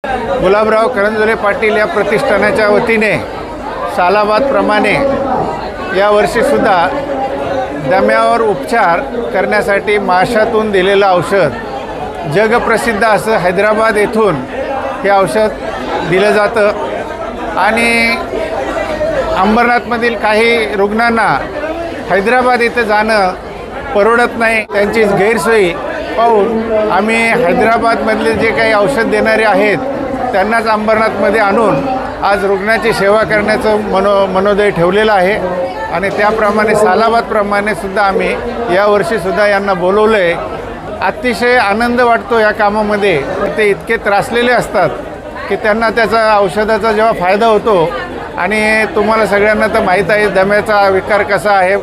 गुलाबराव करंजुले पाटील या प्रतिष्ठानाच्या वतीने सालाबादप्रमाणे यावर्षीसुद्धा दम्यावर उपचार करण्यासाठी माशातून दिलेलं औषध जगप्रसिद्ध असं हैदराबाद येथून हे औषध दिलं जातं आणि अंबरनाथमधील काही रुग्णांना हैदराबाद इथं जाणं परवडत नाही, त्यांची गैरसोयी पाहून आम्ही हैदराबादमधले जे काही औषध देणारे आहेत त्यांनाच अंबरनाथमध्ये आणून आज रुग्णाची सेवा करण्याचं मनोदय ठेवलेलं आहे आणि त्याप्रमाणे सालाबादप्रमाणे सुद्धा आम्ही यावर्षीसुद्धा यांना बोलवलं आहे। अतिशय आनंद वाटतो या कामामध्ये। ते इतके त्रासलेले असतात की त्यांना त्याचा औषधाचा जेव्हा फायदा होतो आणि तुम्हाला सगळ्यांना तर माहीत आहे दम्याचा विकार कसा आहे।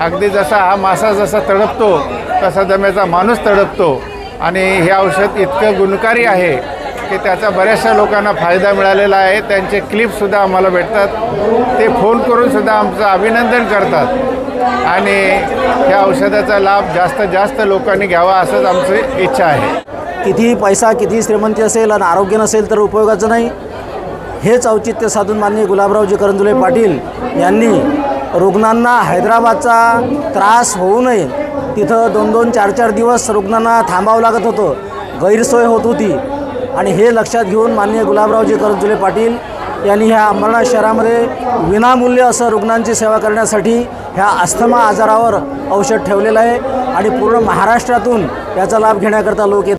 अगदी जसा हा मासा जसा तडपतो तसा दम्याचा माणूस तडपतो आणि हे औषध इतकं गुणकारी आहे की त्याचा बऱ्याचशा लोकांना फायदा मिळालेला आहे। त्यांचे क्लिपसुद्धा आम्हाला भेटतात, ते फोन करूनसुद्धा आमचं अभिनंदन करतात आणि ह्या औषधाचा लाभ जास्तीत जास्त लोकांनी घ्यावा असंच आमची इच्छा आहे। कितीही पैसा कितीही श्रीमंती असेल आणि आरोग्य नसेल तर उपयोगाचं नाही, हेच औचित्य साधून माननीय गुलाबरावजी करंजुले पाटील यांनी रुग्णांना हैदराबादचा त्रास होऊ नये, तिथं 2-2, 4-4 दिवस रुग्णांना थांबावं लागत होतं, गैरसोय होत होती आणि हे लक्षात घेऊन माननीय गुलाबरावजी करंजुले पाटील यांनी ह्या अंबरनाथ शहरामध्ये विनामूल्य असं रुग्णांची सेवा करण्यासाठी ह्या अस्थमा आजारावर औषध ठेवलेलं आहे आणि पूर्ण महाराष्ट्रातून याचा लाभ घेण्याकरता लोक